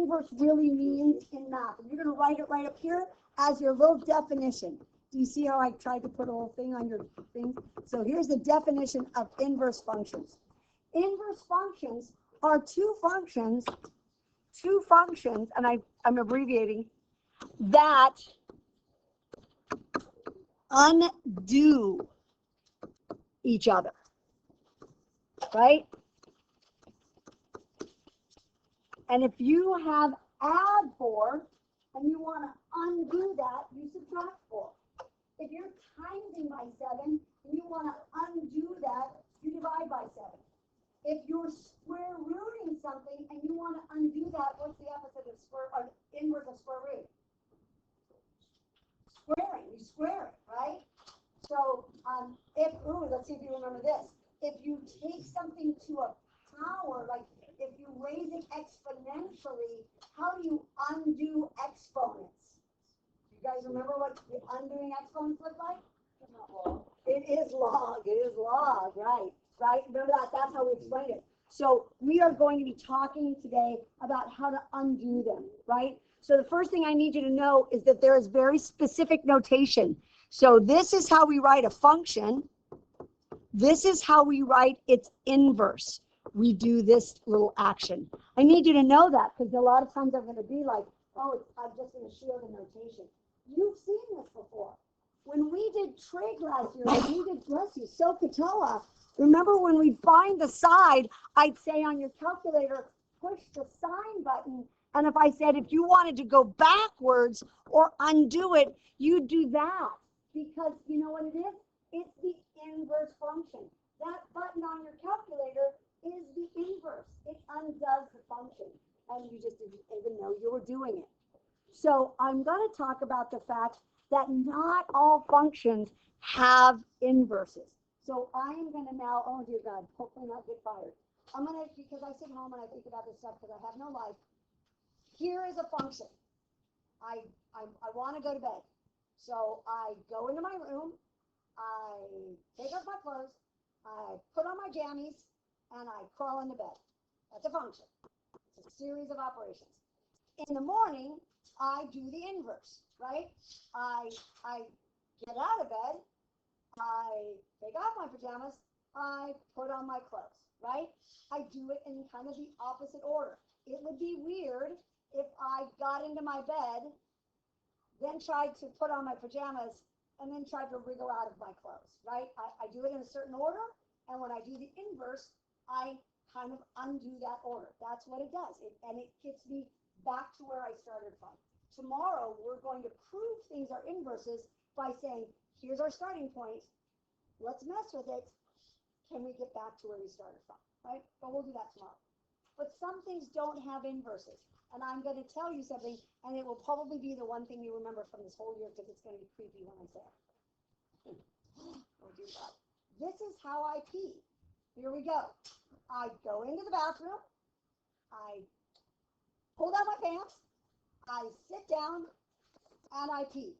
inverse really means in math. And you're going to write it right up here as your little definition. Do you see how I tried to put a whole thing on your thing? So here's the definition of inverse functions. Inverse functions are two functions, and I'm abbreviating, that undo each other, right? And if you have add 4 and you want to undo that, you subtract 4. If you're timesing by 7 and you want to undo that, you divide by 7. If you're square rooting something and you want to undo that, what's the opposite of square, or inverse of square root? Squaring. You square it, right? So let's see if you remember this. If you take something to a power, like if you raise it exponentially, how do you undo exponents? You guys remember what the undoing exponents look like? It is log. It is log, right? Right? Remember that? That's how we explain it. So we are going to be talking today about how to undo them, right? So the first thing I need you to know is that there is very specific notation. So this is how we write a function. This is how we write its inverse. We do this little action. I need you to know that because a lot of times I'm going to be like, oh, I'm just going to share the notation. You've seen this before. When we did trig last year, when we did, bless you, SOHCAHTOA, remember when we'd find the side, I'd say on your calculator, push the sign button. And if I said, if you wanted to go backwards or undo it, you'd do that. Because you know what it is? It's the inverse function. That button on your calculator is the inverse. It undoes the function. And you just didn't even know you were doing it. So I'm going to talk about the fact that not all functions have inverses. So I am going to now, oh dear God, hopefully not get fired. I'm going to, because I sit home and I think about this stuff because I have no life. Here is a function. I want to go to bed. So I go into my room, I take off my clothes, I put on my jammies, and I crawl into bed. That's a function. It's a series of operations. In the morning, I do the inverse, right? I get out of bed, I take off my pajamas, I put on my clothes, right? I do it in kind of the opposite order. It would be weird if I got into my bed, then tried to put on my pajamas, and then tried to wriggle out of my clothes, right? I do it in a certain order, and when I do the inverse, I kind of undo that order. That's what it does, and it gets me back to where I started from. Tomorrow, we're going to prove things are inverses by saying, here's our starting point, let's mess with it, can we get back to where we started from, right? But we'll do that tomorrow. But some things don't have inverses. And I'm going to tell you something, and it will probably be the one thing you remember from this whole year because it's going to be creepy when I say it. Oh, dear God. This is how I pee. Here we go. I go into the bathroom. I pull down my pants. I sit down, and I pee.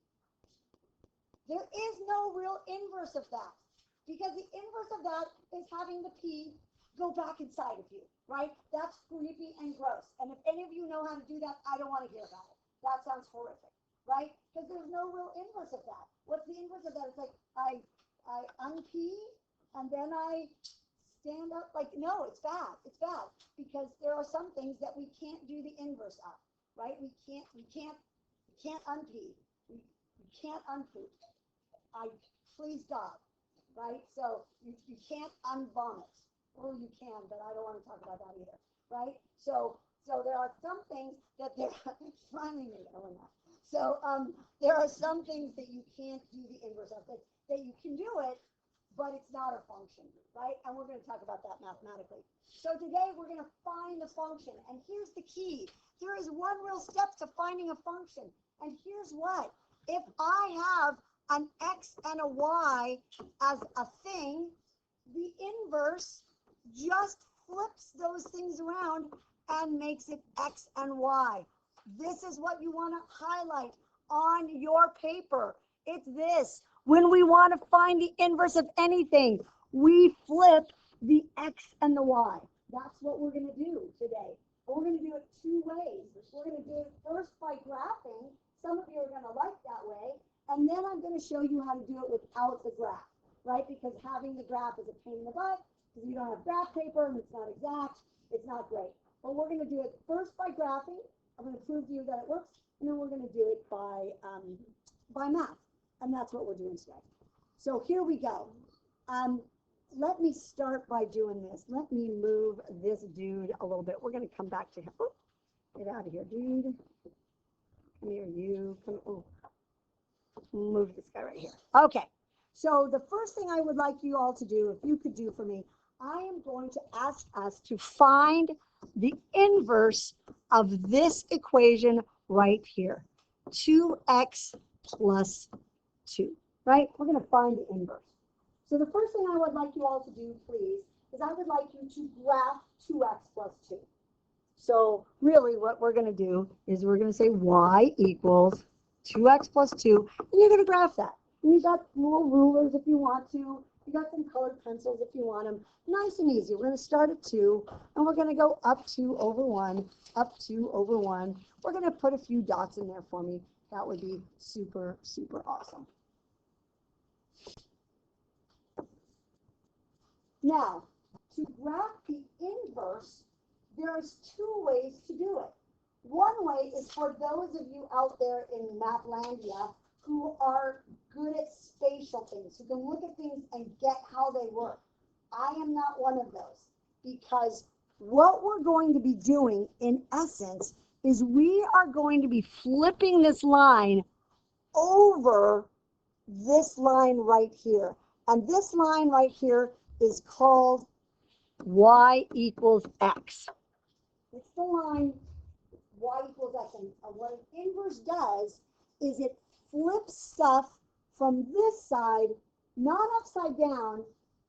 There is no real inverse of that because the inverse of that is having the pee go back inside of you, right? That's creepy and gross. And if any of you know how to do that, I don't want to hear about it. That sounds horrific, right? Because there's no real inverse of that. What's the inverse of that? It's like I unpee and then I stand up. Like, no, it's bad. It's bad because there are some things that we can't do the inverse of, right? We can't unpee. We can't unpoop. Please God, right? So you can't unvomit. Oh, you can, but I don't want to talk about that either, right? So there are some things that finally made it enough. So there are some things that you can't do the inverse of, that you can do it, but it's not a function, right? And we're going to talk about that mathematically. So today we're going to find the function, and here's the key. There is one real step to finding a function, and here's what. If I have an x and a y as a thing, the inverse just flips those things around and makes it x and y. This is what you want to highlight on your paper. It's this. When we want to find the inverse of anything, we flip the x and the y. That's what we're going to do today. But we're going to do it two ways. We're going to do it first by graphing. Some of you are going to like that way. And then I'm going to show you how to do it without the graph, right? Because having the graph is a pain in the butt because you don't have graph paper and it's not exact. It's not great. But we're going to do it first by graphing. I'm going to prove to you that it works. And then we're going to do it by math. And that's what we're doing today. So here we go. Let me start by doing this. Let me move this dude a little bit. We're going to come back to him. Oh, get out of here, dude. Come here, you. Come. Oh, move this guy right here. Okay. So the first thing I would like you all to do, if you could do for me, I am going to ask us to find the inverse of this equation right here. 2x plus 2, right? We're going to find the inverse. So the first thing I would like you all to do, please, is I would like you to graph 2x plus 2. So really what we're going to do is we're going to say y equals 2x plus 2, and you're going to graph that. And you got little rulers if you want to. You got some colored pencils if you want them. Nice and easy. We're going to start at 2, and we're going to go up 2 over 1, up 2 over 1. We're going to put a few dots in there for me. That would be super, super awesome. Now, to graph the inverse, there's two ways to do it. One way is for those of you out there in Mathlandia who are good at spatial things, who can look at things and get how they work. I am not one of those, because what we're going to be doing in essence is we are going to be flipping this line over this line right here. And this line right here is called y equals x. It's the line y equals x. And what an inverse does is it flips stuff from this side, not upside down,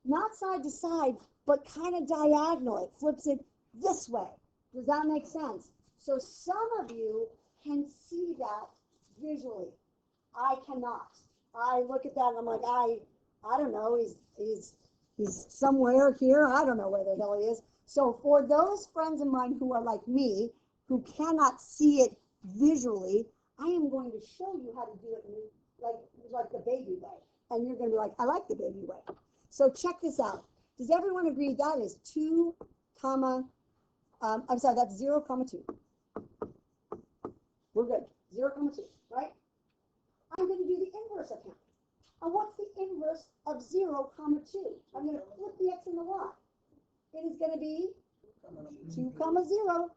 not side to side, but kind of diagonal. It flips it this way. Does that make sense? So some of you can see that visually. I cannot. I look at that and I'm like, I don't know. He's somewhere here. I don't know where the hell he is. So for those friends of mine who are like me, who cannot see it visually, I am going to show you how to do it like the baby way. And you're going to be like, I like the baby way. So check this out. Does everyone agree that is 2, I'm sorry, that's 0, 2. We're good. 0, 2, right? I'm going to do the inverse of him. And what's the inverse of 0, 2? I'm going to flip the x and the y. It is going to be 2, 0.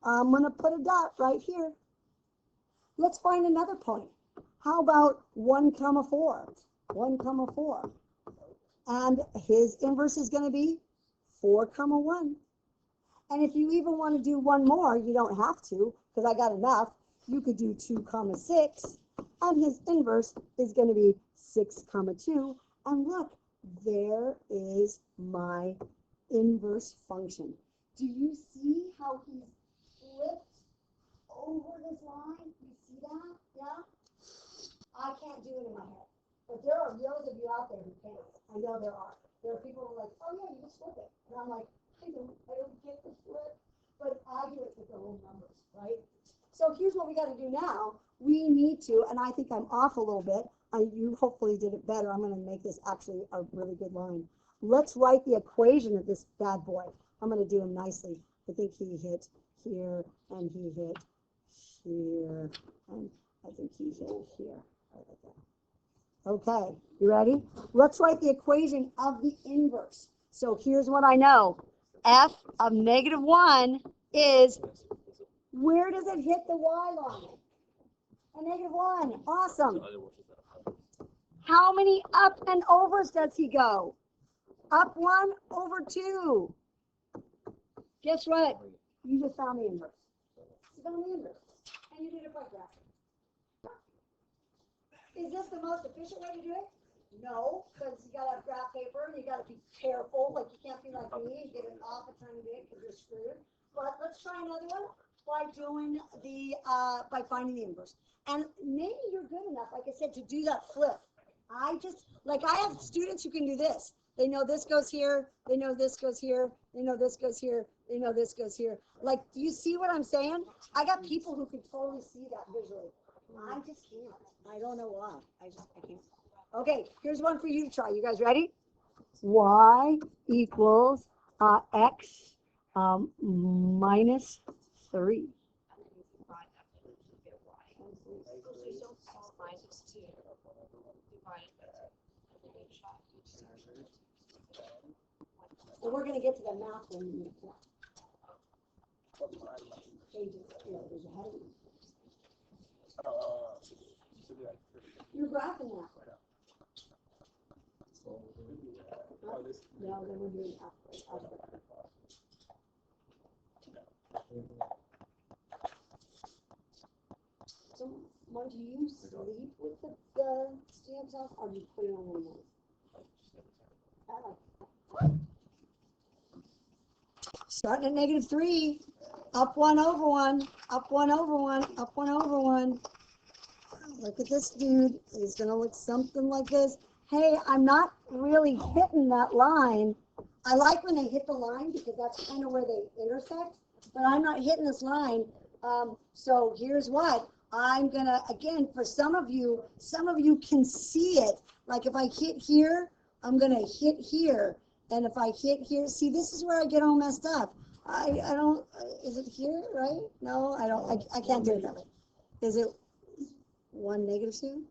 I'm going to put a dot right here. Let's find another point. How about 1, 4? 1, 4. And his inverse is going to be 4, 1. And if you even want to do one more, you don't have to, because I got enough. You could do 2, 6. And his inverse is going to be 6, 2. And look, there is my inverse function. Do you see how he's flipped over this line? You see that? Yeah? I can't do it in my head. But there are those of you out there who can. I know there are. There are people who are like, oh yeah, you just flip it. And I'm like, I don't get the flip. But I do it with the whole numbers, right? So here's what we got to do now. We need to, and I think I'm off a little bit. You hopefully did it better. I'm going to make this actually a really good line. Let's write the equation of this bad boy. I'm going to do him nicely. I think he hit here, and he hit here, and I think he hit here. Okay, you ready? Let's write the equation of the inverse. So here's what I know. F of -1 is, where does it hit the y line? A -1. Awesome. How many up and overs does he go? Up 1 over 2. Guess what? You just found the inverse. You found the inverse. And you did it by graphing. Is this the most efficient way to do it? No, because you got to have graph paper and you got to be careful. Like you can't be like me and get it off a tiny bit because you're screwed. But let's try another one by doing by finding the inverse. And maybe you're good enough, like I said, to do that flip. I have students who can do this. They know this goes here. They know this goes here. They know this goes here. They know this goes here. Like, do you see what I'm saying? I got people who can totally see that visually. I just can't. I don't know why. I can't. Okay, here's one for you to try. You guys ready? Y equals x minus 3. So we're going to get to the math when we get to that. Pages, there's a heading. You're graphing that. No, then we're doing algebra. So, Mark, do you sleep with the stamps off, or do you put it on one night? Starting at -3, up 1 over 1, up 1 over 1, up 1 over 1. Look at this dude. He's going to look something like this. Hey, I'm not really hitting that line. I like when they hit the line because that's kind of where they intersect, but I'm not hitting this line. So here's what. I'm going to, again, for some of you can see it. Like if I hit here, I'm going to hit here. And if I hit here, see, this is where I get all messed up. I don't, is it here, right? No, I don't, I can't do it that way. Is it 1 -2?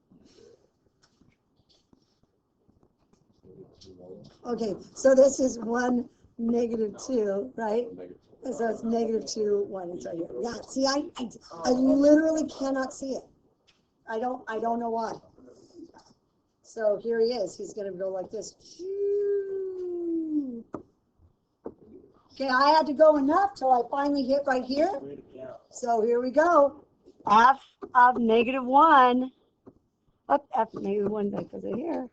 Okay, so this is 1 -2, right? And so it's -2, 1, it's right here. Yeah, see, I literally cannot see it. I don't know why. So here he is. He's going to go like this. Okay, I had to go enough till I finally hit right here. So here we go. F of -1. Up F -1 because of here.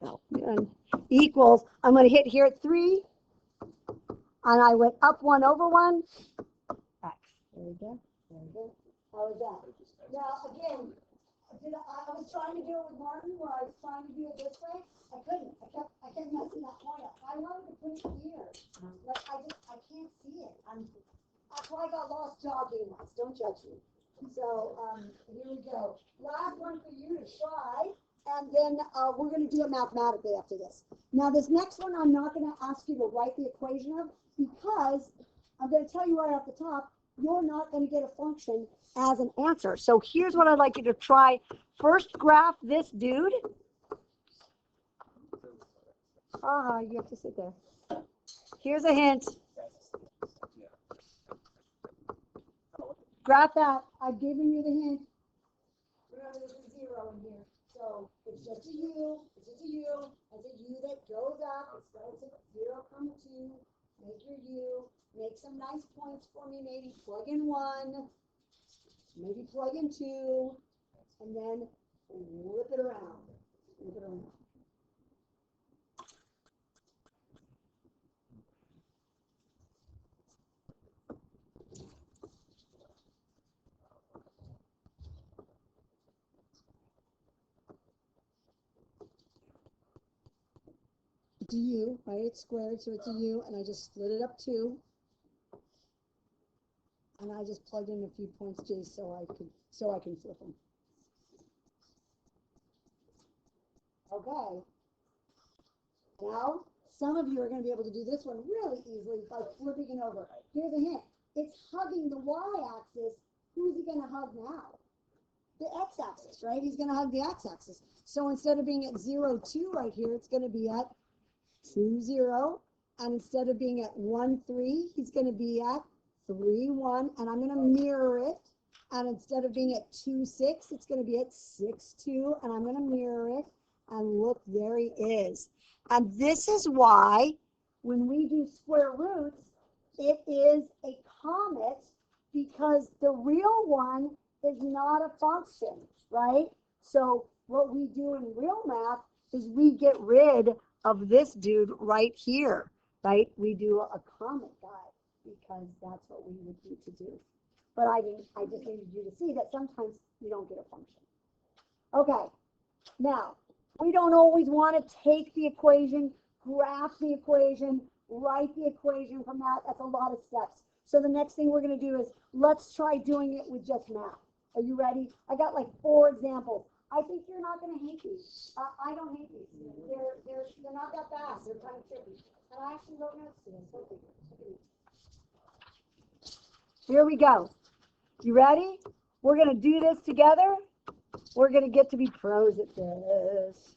No, equals, I'm going to hit here at 3. And I went up 1 over 1. X. There we go. There we go. How was that? Now, again, I was trying to do it with Martin where I was trying to do it this way. I couldn't. I kept messing that point up. I wanted to put it here. But I can't see it. That's why I got lost jogging once. Don't judge me. So, here we go. Last one for you to try. And then we're going to do it mathematically after this. Now, this next one, I'm not going to ask you to write the equation of because I'm going to tell you right off the top, you're not going to get a function as an answer. So here's what I'd like you to try. First, graph this dude. You have to sit there. Here's a hint. Graph that. I've given you the hint. Remember, there's a 0 in here. So it's just a U. It's just a U. It's a U that goes up. It starts at 0, 2. Make your U. Make some nice points for me. Maybe plug in 1. Maybe plug in 2. And then whip it around. Whip it around. It's a U, right? It's squared, so it's a U, and I just split it up 2. And I just plugged in a few points, J, so I can flip them. Okay. Now, some of you are going to be able to do this one really easily by flipping it over. Here's a hint. It's hugging the y-axis. Who's he going to hug now? The x-axis, right? He's going to hug the x-axis. So instead of being at 0, 2 right here, it's going to be at 2, 0. And instead of being at 1, 3, he's going to be at 3, 1. And I'm going to mirror it. And instead of being at 2, 6, it's going to be at 6, 2. And I'm going to mirror it. And look, there he is. And this is why when we do square roots, it is a comet because the real one is not a function, right? So what we do in real math is we get rid of this dude right here, right? We do a comet guy because that's what we would need to do. But I just needed you to see that sometimes you don't get a function. Okay, now We don't always want to take the equation, graph the equation, write the equation from that. That's a lot of steps. So the next thing we're going to do is let's try doing it with just math. Are you ready? I got like 4 examples. I think you're not going to hate these. I don't hate these. They're not that bad. They're kind of tricky. And I actually wrote notes to them. Here we go. You ready? We're going to do this together. We're going to get to be pros at this.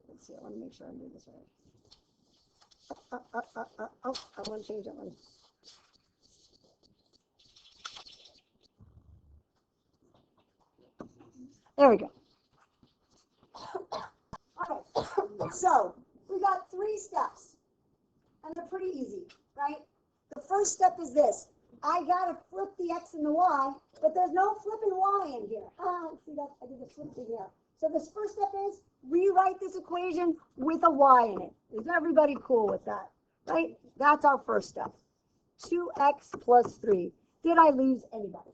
Let's see. I want to make sure I do this right. Oh, I want to change that one. There we go. Okay, so we got 3 steps, and they're pretty easy, right? The first step is this. I got to flip the x and the y, but there's no flipping y in here. See that? I did the flip thing there. So this first step is rewrite this equation with a y in it. Is everybody cool with that? Right? That's our first step. 2x plus 3. Did I lose anybody?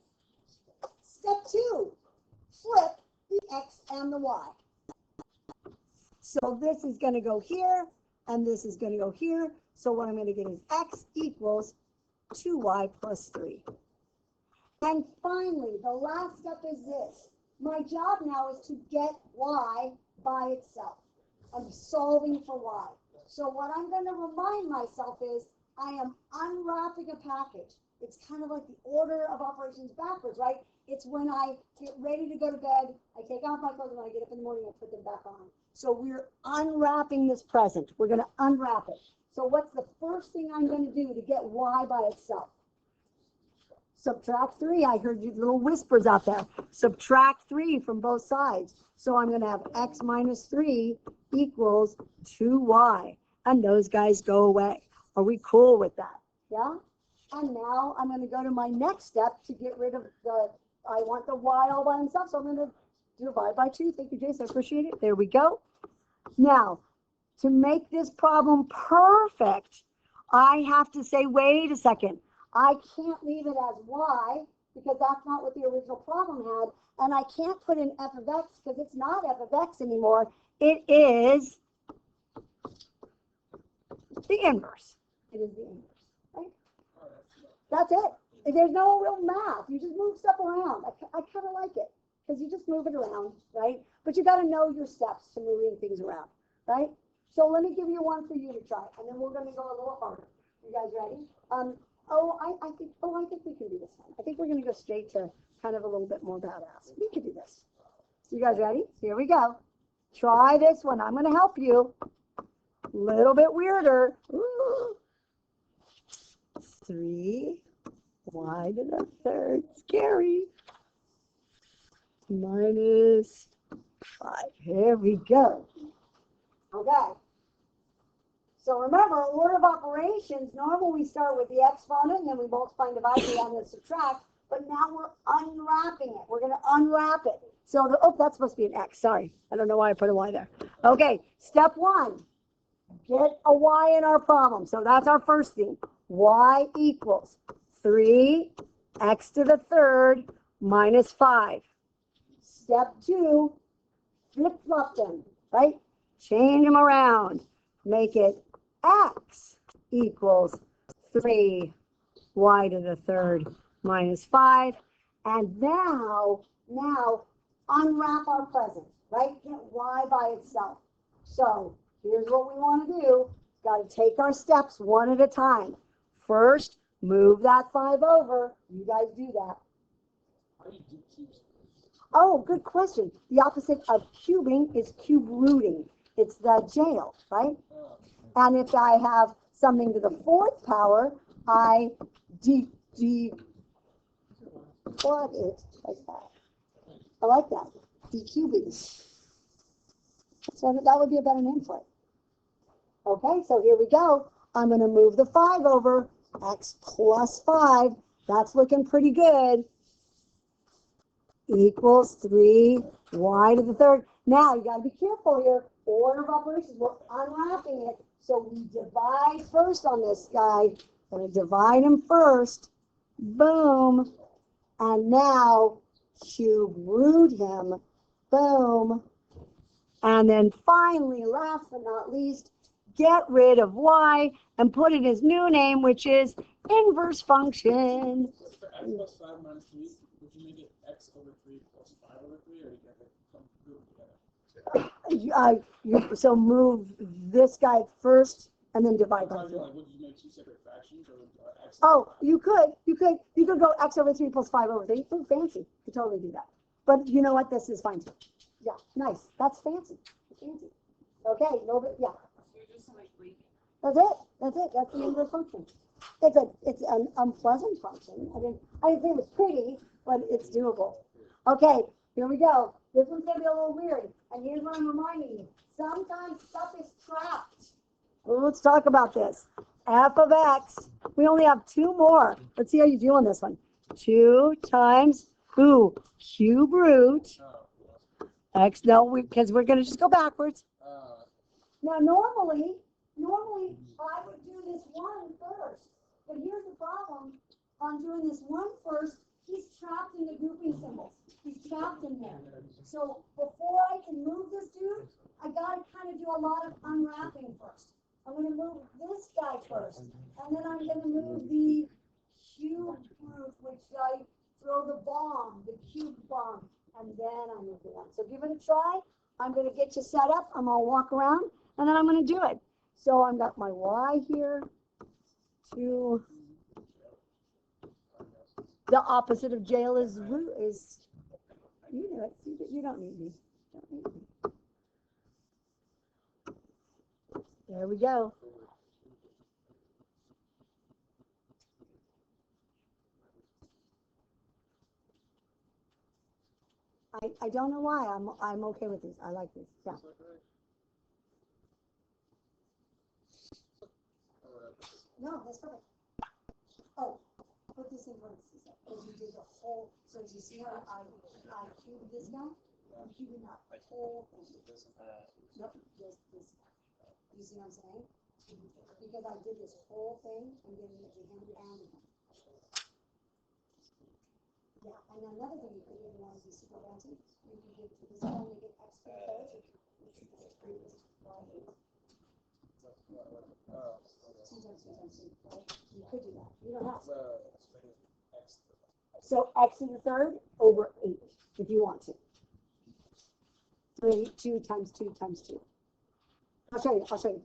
Step 2, flip the x and the y. So this is going to go here, and this is going to go here. So what I'm going to get is x equals 2y plus 3. And finally, the last step is this. My job now is to get y by itself. I'm solving for y. So what I'm going to remind myself is I am unwrapping a package. It's kind of like the order of operations backwards, right? It's when I get ready to go to bed, I take off my clothes, and when I get up in the morning, I put them back on. So we're unwrapping this present. We're going to unwrap it. So what's the first thing I'm going to do to get y by itself? Subtract 3. I heard you little whispers out there. Subtract 3 from both sides. So I'm going to have x minus 3 equals 2y. And those guys go away. Are we cool with that? Yeah? And now I'm going to go to my next step to get rid of I want the y all by himself. So I'm going to divide by 2. Thank you, Jason. I appreciate it. There we go. Now, to make this problem perfect, I have to say, wait a second. I can't leave it as y because that's not what the original problem had. And I can't put in f of x because it's not f of x anymore. It is the inverse. It is the inverse, right? That's it. There's no real math. You just move stuff around. I kind of like it because you just move it around, right? But you got to know your steps to moving things around, right? So let me give you one for you to try, and then we're going to go a little harder. You guys ready? I think we can do this one. I think we're going to go straight to kind of a little bit more badass. We can do this. So you guys ready? Here we go. Try this one. I'm going to help you. A little bit weirder. Ooh. 3 y to the third. Scary. Minus 5. Here we go. Okay. So remember, order of operations, normally we start with the exponent, and then we multiply and divide, and then subtract, but now we're unwrapping it. We're going to unwrap it. So, that's supposed to be an x. Sorry. I don't know why I put a y there. Okay, step 1, get a y in our problem. So that's our first thing. Y equals 3x to the third minus 5. Step 2, flip-flop them, right? Change them around. Make it x equals 3y to the third minus 5. And now unwrap our present, right? Get y by itself. So here's what we want to do. Got to take our steps one at a time. First, move that 5 over. You guys do that. Oh, good question. The opposite of cubing is cube rooting. It's the jail, right? And if I have something to the 4th power, I what is like that? I like that. Decubing. So that would be a better name for it. Okay, so here we go. I'm going to move the 5 over. X plus 5. That's looking pretty good. Equals 3y to the third. Now, you got to be careful here. Order of operations. We're unwrapping it. So we divide first on this guy. Gonna divide them first. Boom. And now cube root him. Boom. And then finally, last but not least, get rid of y and put in his new name, which is inverse function. So for x plus 5 minus 3, would you make it x over 3 plus 5 over 3, or you have it come group together? So move this guy first and then divide by 3. Like, would you make 2 separate fractions, or x? Oh, you could go x over 3 plus 5 over 3. Ooh, fancy. You could totally do that. But you know what? This is fine too. Yeah, nice. That's fancy. Fancy. Okay, a little bit, yeah. That's it. That's it. That's the inverse function. It's an unpleasant function. I didn't think it was pretty, but it's doable. Okay, here we go. This one's gonna be a little weird. And here's what I'm reminding you. Sometimes stuff is trapped. Well, let's talk about this. F of x. We only have 2 more. Let's see how you do on this one. 2 times cube root x. No, because we're gonna just go backwards. Now normally I would do this one first, but here's the problem. On doing this one first, he's trapped in the grouping symbols. He's trapped in there. So before I can move this dude, I gotta kind of do a lot of unwrapping first. I'm gonna move this guy first, and then I'm gonna move the cube root, which I throw the bomb, the cube bomb, and then I move the one. So give it a try. I'm gonna get you set up. I'm gonna walk around, and then I'm gonna do it. So I've got my y here, to the opposite of jail is root is, you know it, you don't need me. There we go. I don't know why I'm okay with this. I like this. Yeah. No, that's perfect. Oh, put this in parentheses because you did the whole. So do you see how I cubed this guy? I'm cubing that whole thing. Nope, just this guy. You see what I'm saying? Because I did this whole thing and giving it to him and him. Yeah, and another thing you could do if you want to be super fancy, you can give to this guy and make it extra third. You could do that. You don't have to. So x to the third over 8, if you want to. 2 times 2 times 2. I'll show you.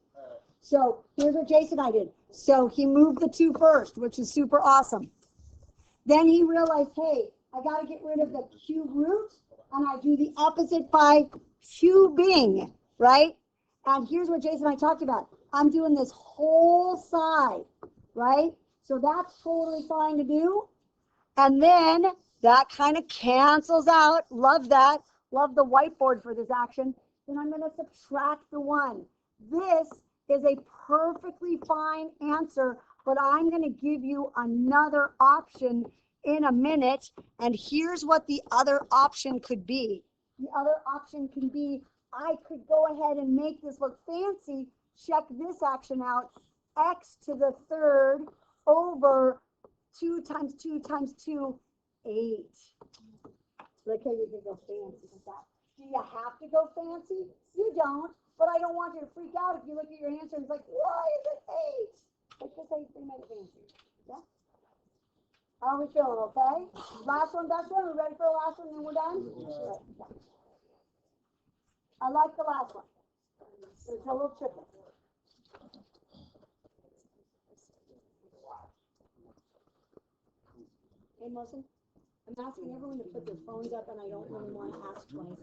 So here's what Jason and I did. So he moved the 2 first, which is super awesome. Then he realized, hey, I got to get rid of the cube root, and I do the opposite by cubing, right? And here's what Jason and I talked about. I'm doing this whole side, right? So that's totally fine to do. And then that kind of cancels out. Love that. Love the whiteboard for this action. Then I'm going to subtract the 1. This is a perfectly fine answer, but I'm going to give you another option in a minute. And here's what the other option could be. The other option can be, I could go ahead and make this look fancy. Check this action out. X to the third over 2 times 2 times 2, 8. Look how you can go fancy with that. Do you have to go fancy? You don't, but I don't want you to freak out if you look at your answer and it's like, why is it 8? Like this 8 they made it fancy. Yeah? How are we feeling, okay? Last one, best one. We ready for the last one and then we're done? Yeah. I like the last one. It's a little tricky. Hey, Wilson, I'm asking everyone to put their phones up, and I don't really want to ask twice.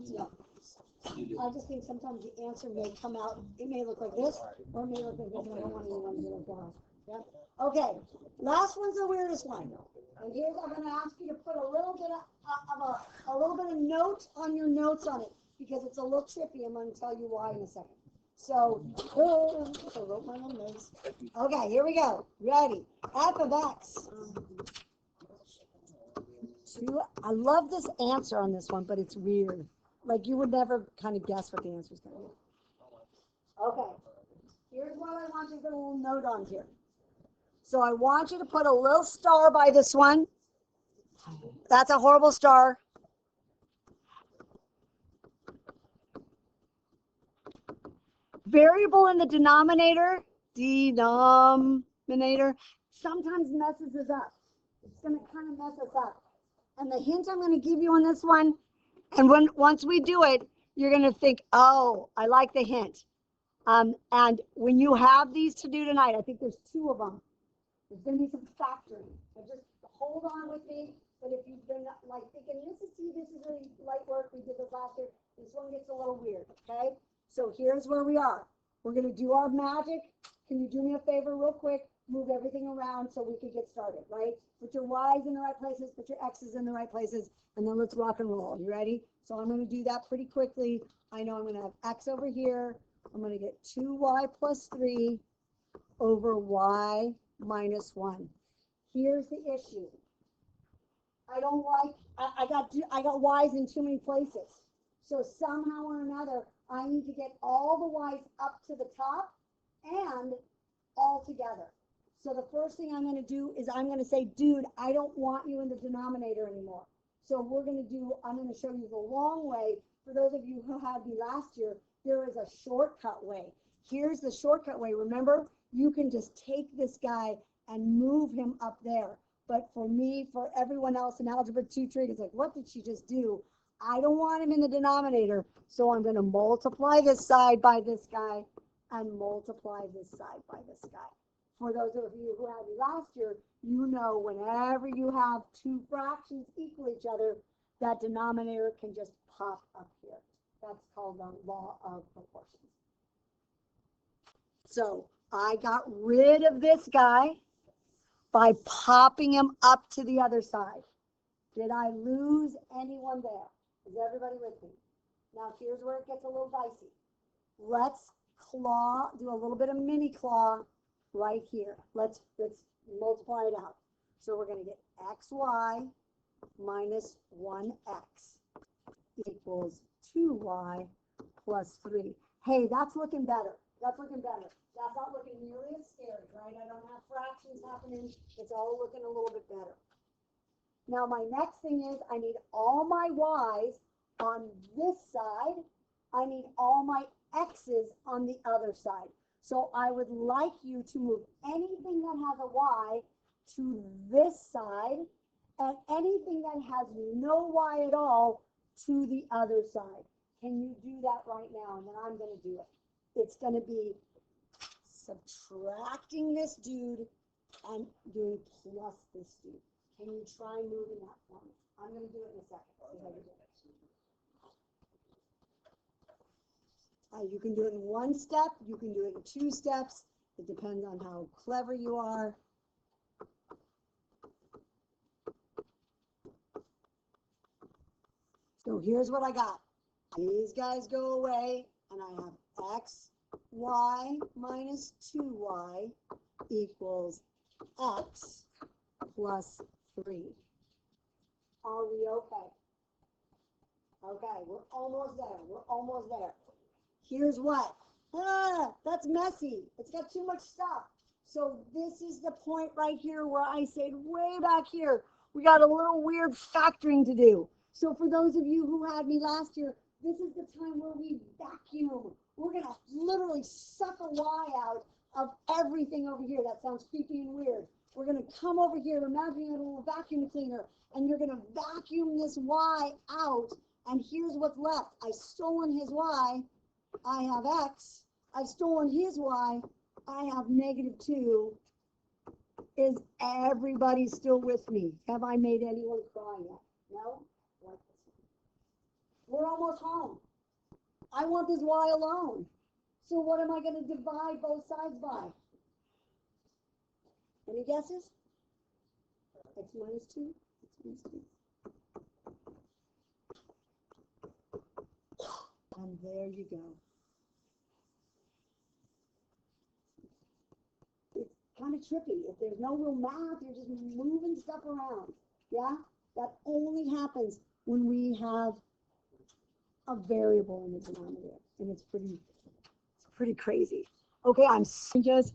Yeah. I just think sometimes the answer may come out, it may look like this, or it may look like this, and I don't want anyone to be like that. Yeah. Okay, last one's the weirdest one. And here's, I'm going to ask you to put a little bit of note on your notes on it, because it's a little tricky. I'm going to tell you why in a second. So, I wrote my numbers. Okay, here we go. Ready? F of x. I love this answer on this one, but it's weird. Like you would never kind of guess what the answer is going to be. Okay. Here's what I want you to put a little note on here. So I want you to put a little star by this one. That's a horrible star. Variable in the denominator, sometimes messes us up. It's going to kind of mess us up. And the hint I'm going to give you on this one, and once we do it, you're going to think, oh, I like the hint. And when you have these to do tonight, I think there's 2 of them. There's going to be some factoring. So just hold on with me. But if you've been like thinking, this is really light work, we did this last year, this one gets a little weird, okay? So here's where we are. We're going to do our magic. Can you do me a favor real quick? Move everything around so we can get started, right? Put your Y's in the right places, put your X's in the right places, and then let's rock and roll. You ready? So I'm going to do that pretty quickly. I know I'm going to have X over here. I'm going to get 2Y plus 3 over Y minus 1. Here's the issue. I don't like, I got Y's in too many places. So somehow or another, I need to get all the Y's up to the top and all together. So the first thing I'm going to do is I'm going to say, dude, I don't want you in the denominator anymore. So I'm going to show you the long way. For those of you who had me last year, there is a shortcut way. Here's the shortcut way. Remember, you can just take this guy and move him up there. But for me, for everyone else in Algebra 2 trig, it's like, what did she just do? I don't want him in the denominator, so I'm going to multiply this side by this guy and multiply this side by this guy. For those of you who had me last year, you know whenever you have 2 fractions equal each other, that denominator can just pop up here. That's called the law of proportions. So I got rid of this guy by popping him up to the other side. Did I lose anyone there? Is everybody with me? Now here's where it gets a little dicey. Let's do a little bit of mini claw right here. Let's multiply it out. So we're going to get xy minus 1x equals 2y plus 3. Hey, that's looking better. That's looking better. That's not looking nearly as scary, right? I don't have fractions happening. It's all looking a little bit better. Now my next thing is I need all my y's on this side. I need all my x's on the other side. So I would like you to move anything that has a y to this side and anything that has no y at all to the other side. Can you do that right now? And then I'm going to do it. It's going to be subtracting this dude and doing plus this dude. Can you try moving that for me? I'm going to do it in a second. You can do it in 1 step. You can do it in 2 steps. It depends on how clever you are. So here's what I got. These guys go away, and I have x, y minus 2y equals x plus 3. Are we okay? Okay, we're almost there. We're almost there. Here's what. That's messy. It's got too much stuff. So this is the point right here where I said way back here, we got a little weird factoring to do. So for those of you who had me last year, this is the time where we vacuum. We're going to literally suck a y out of everything over here. That sounds creepy and weird. We're going to come over here, imagine a little vacuum cleaner, and you're going to vacuum this y out. And here's what's left. I've stolen his y. I have x. I've stolen his y. I have -2. Is everybody still with me? Have I made anyone cry yet? No? Like this one. We're almost home. I want this y alone. So what am I going to divide both sides by? Any guesses? X minus 2. X minus 2. And there you go. It's kind of trippy. If there's no real math, you're just moving stuff around. Yeah? That only happens when we have a variable in the denominator. And it's pretty crazy. Okay, I'm just